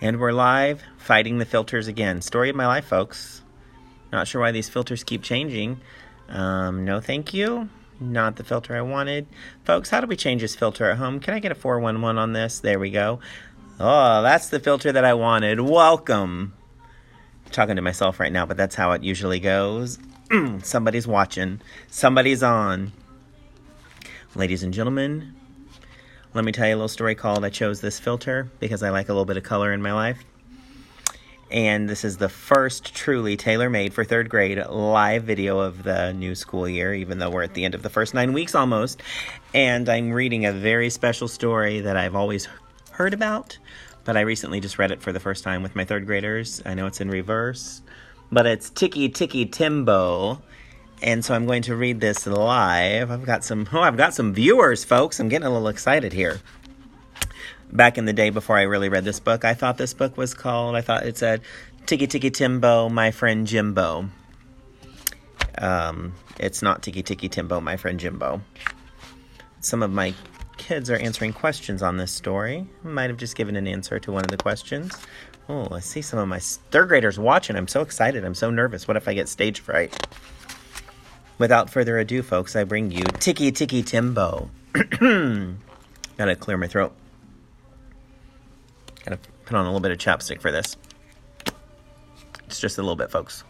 And we're live, fighting the filters again. Story of my life, folks. Not sure why these filters keep changing. No thank you. Not the filter I wanted. Folks, how do we change this filter at home? Can I get a 411 on this? There we go. Oh, that's the filter that I wanted. Welcome. I'm talking to myself right now, but that's how it usually goes. Somebody's watching. Somebody's on. Ladies and gentlemen, let me tell you a little story called I Chose This Filter because I like a little bit of color in my life. And this is the first truly tailor-made for 3rd grade live video of the new school year, even though we're at the end of the first 9 weeks almost. And I'm reading a very special story that I've always heard about, but I recently just read it for the first time with my 3rd graders. I know it's in reverse, but it's TIKKI, TEMBO. And so I'm going to read this live. I've got some viewers, folks. I'm getting a little excited here. Back in the day before I really read this book, I thought this book was called, it said, TIKKI, TEMBO, My Friend Jimbo. It's not TIKKI, TEMBO, My Friend Jimbo. Some of my kids are answering questions on this story. I might have just given an answer to one of the questions. Oh, I see some of my 3rd graders watching. I'm so excited. I'm so nervous. What if I get stage fright? Without further ado, folks, I bring you TIKKI, TEMBO. Gotta clear my throat. Gotta put on a little bit of chapstick for this. It's just a little bit, folks.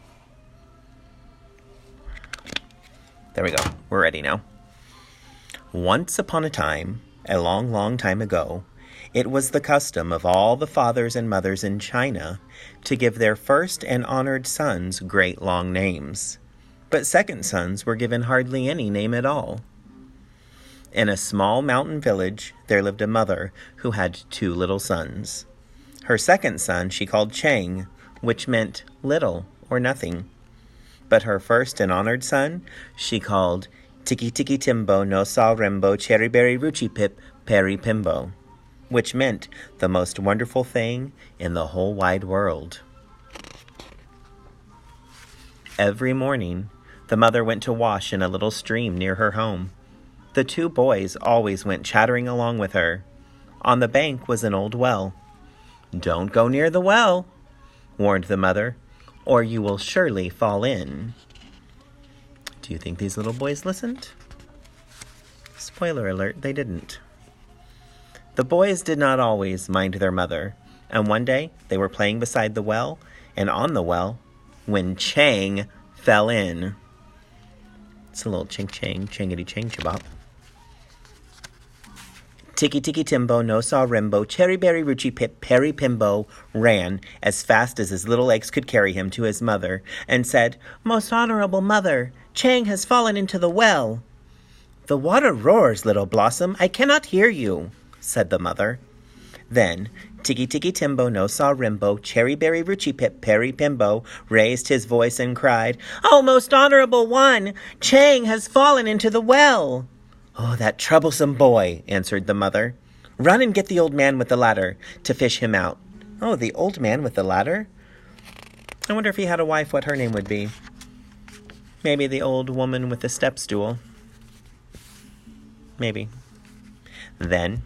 There we go. We're ready now. Once upon a time, a long, long time ago, it was the custom of all the fathers and mothers in China to give their first and honored sons great long names. But second sons were given hardly any name at all. In a small mountain village, there lived a mother who had 2 little sons. Her second son she called Chang, which meant little or nothing. But her first and honored son she called TIKKI, TEMBO, no Sa Rembo, Cherry Berry Ruchi Pip, Peri Pimbo, which meant the most wonderful thing in the whole wide world. Every morning, the mother went to wash in a little stream near her home. The 2 boys always went chattering along with her. On the bank was an old well. "Don't go near the well," warned the mother, "or you will surely fall in." Do you think these little boys listened? Spoiler alert, they didn't. The boys did not always mind their mother, and one day they were playing beside the well and on the well when Chang fell in. It's a little ching-chang, changity-chang-chabop. TIKKI, TEMBO, no Sa Rembo, Cherry Berry Ruchi Pip, Peri Pimbo ran as fast as his little legs could carry him to his mother and said, "Most honorable mother, Chang has fallen into the well." "The water roars, little blossom. I cannot hear you," said the mother. Then TIKKI, TEMBO, no Sa Rembo, Cherry Berry Ruchi Pip, Peri Pimbo raised his voice and cried, "Oh, most honorable one, Chang has fallen into the well." "Oh, that troublesome boy," answered the mother. "Run and get the old man with the ladder to fish him out." "Oh, the old man with the ladder? I wonder if he had a wife what her name would be. Maybe the old woman with the step stool. Maybe." Then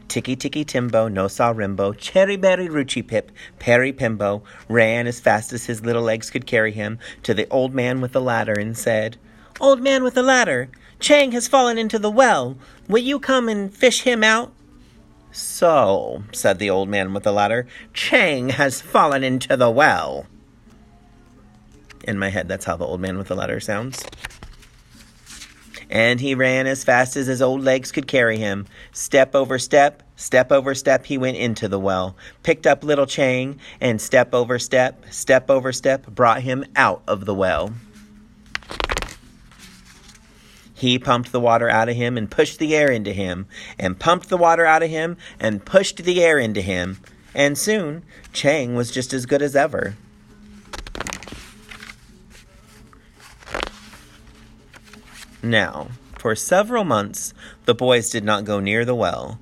TIKKI, TEMBO, no Sa Rembo, Cherry Berry Ruchi Pip, Peri Pimbo ran as fast as his little legs could carry him to the old man with the ladder and said, "Old man with the ladder, Chang has fallen into the well. Will you come and fish him out?" "So," said the old man with the ladder, "Chang has fallen into the well." In my head, that's how the old man with the ladder sounds. And he ran as fast as his old legs could carry him. Step over step he went into the well, picked up little Chang, and step over step, brought him out of the well. He pumped the water out of him and pushed the air into him, and pumped the water out of him and pushed the air into him, and soon Chang was just as good as ever. Now, for several months, the boys did not go near the well,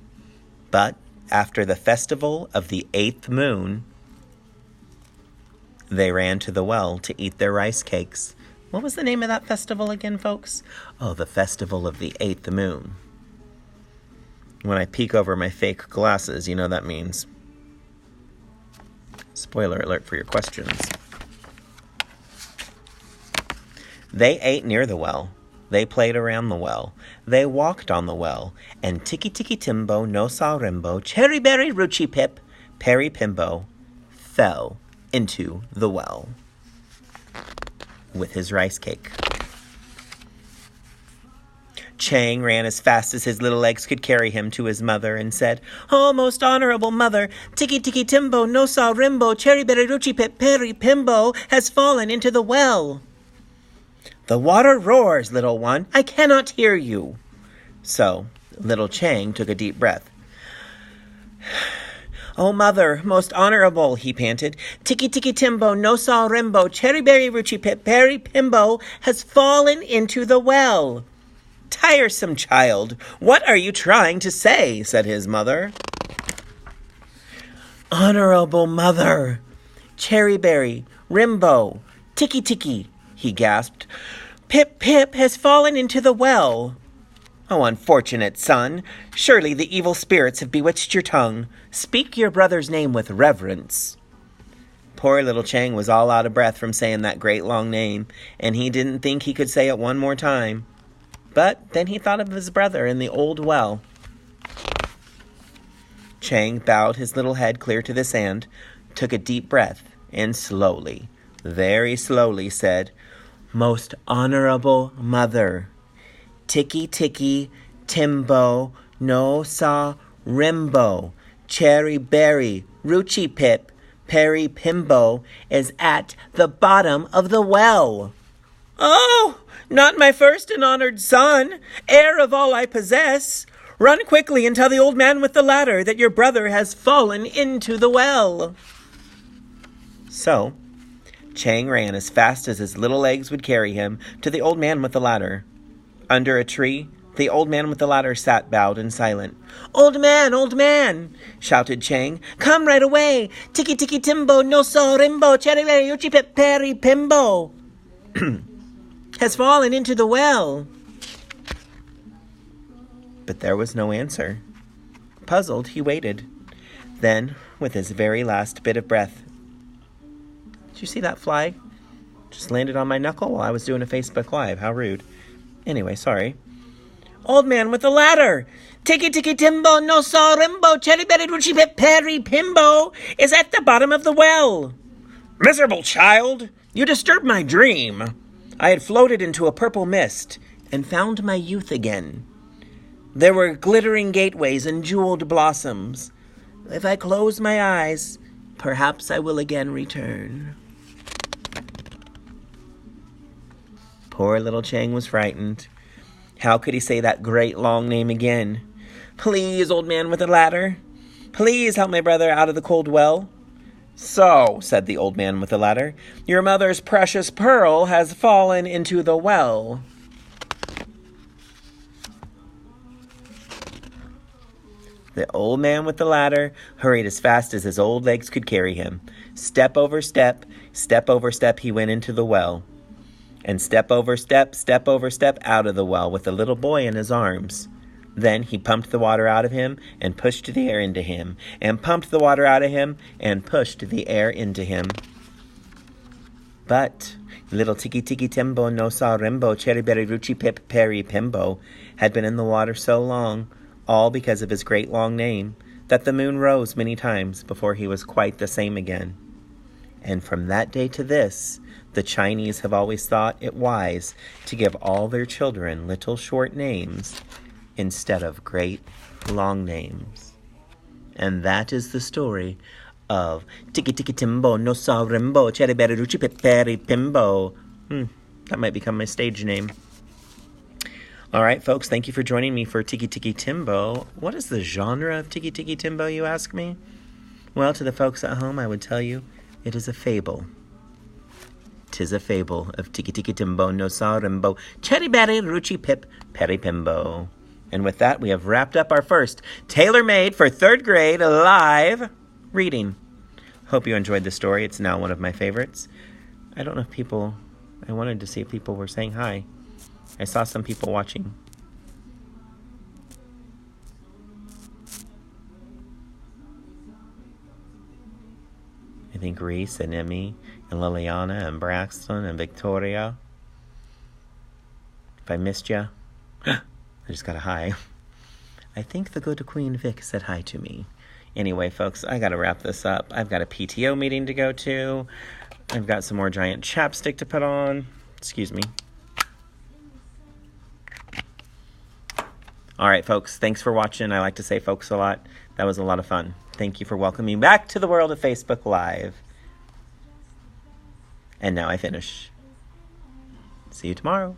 but after the festival of the 8th moon, they ran to the well to eat their rice cakes. What was the name of that festival again, folks? Oh, the festival of the 8th moon. When I peek over my fake glasses, you know that means. Spoiler alert for your questions. They ate near the well. They played around the well. They walked on the well. And TIKKI TIMBO no sa rimbo, cherry berry ruchi pip, peri pimbo, fell into the well with his rice cake. Chang ran as fast as his little legs could carry him to his mother and said, "Oh, most honorable mother, TIKKI TIMBO no sa rimbo, cherry berry ruchi pip, peri pimbo has fallen into the well." "The water roars, little one. I cannot hear you." So little Chang took a deep breath. "Oh, mother, most honorable," he panted, TIKKI TIMBO no sa rimbo, cherry berry ruchi pip, peri pimbo has fallen into the well. "Tiresome child, what are you trying to say?" said his mother. "Honorable mother, cherryberry, rimbo, TIKKI," he gasped. "Pip Pip has fallen into the well." "Oh, unfortunate son, surely the evil spirits have bewitched your tongue. Speak your brother's name with reverence." Poor little Chang was all out of breath from saying that great long name, and he didn't think he could say it one more time. But then he thought of his brother in the old well. Chang bowed his little head clear to the sand, took a deep breath, and slowly, very slowly said, "Most honorable mother, TIKKI TIMBO no sa rimbo, cherry berry ruchi pip, peri pimbo is at the bottom of the well." "Oh, not my first and honored son, heir of all I possess. Run quickly and tell the old man with the ladder that your brother has fallen into the well." So Chang ran as fast as his little legs would carry him to the old man with the ladder. Under a tree, the old man with the ladder sat bowed and silent. Old man," shouted Chang. "Come right away. TIKKI TIMBO no sa rimbo, cherry berry ruchi pip, peri pimbo has fallen into the well." But there was no answer. Puzzled, he waited. Then, with his very last bit of breath, "Did you see that fly? Just landed on my knuckle while I was doing a Facebook Live. How rude. Anyway, sorry." "Old man with the ladder, TIKKI TIMBO no sa rimbo, cherry berry ruchi pip, peri pimbo is at the bottom of the well." "Miserable child, you disturbed my dream. I had floated into a purple mist and found my youth again. There were glittering gateways and jeweled blossoms. If I close my eyes, perhaps I will again return." Poor little Chang was frightened. How could he say that great long name again? "Please, old man with a ladder, please help my brother out of the cold well." "So," said the old man with the ladder, "your mother's precious pearl has fallen into the well." The old man with the ladder hurried as fast as his old legs could carry him. Step over step he went into the well. And step over step out of the well with the little boy in his arms. Then he pumped the water out of him and pushed the air into him, and pumped the water out of him and pushed the air into him. But little TIKKI TIMBO no sa rimbo, cherry berry ruchi pip, peri pimbo had been in the water so long, all because of his great long name, that the moon rose many times before he was quite the same again. And from that day to this, the Chinese have always thought it wise to give all their children little short names instead of great long names. And that is the story of TIKKI TIMBO no sa rimbo, cherry berry ruchi pip, peri pimbo. That might become my stage name. All right, folks, thank you for joining me for TIKKI Timbo. What is the genre of TIKKI Timbo, you ask me? Well, to the folks at home, I would tell you it is a fable. 'Tis a fable of TIKKI Timbo no sa rimbo, cherry berry ruchi pip, peri pimbo. And with that, we have wrapped up our first tailor-made for 3rd grade live reading. Hope you enjoyed the story. It's now one of my favorites. I don't know if I wanted to see if people were saying hi. I saw some people watching. I think Reese and Emmy and Liliana and Braxton and Victoria. If I missed you, I just got a hi. I think the good Queen Vic said hi to me. Anyway, folks, I got to wrap this up. I've got a PTO meeting to go to. I've got some more giant chapstick to put on. Excuse me. All right, folks, thanks for watching. I like to say folks a lot. That was a lot of fun. Thank you for welcoming me back to the world of Facebook Live. And now I finish. See you tomorrow.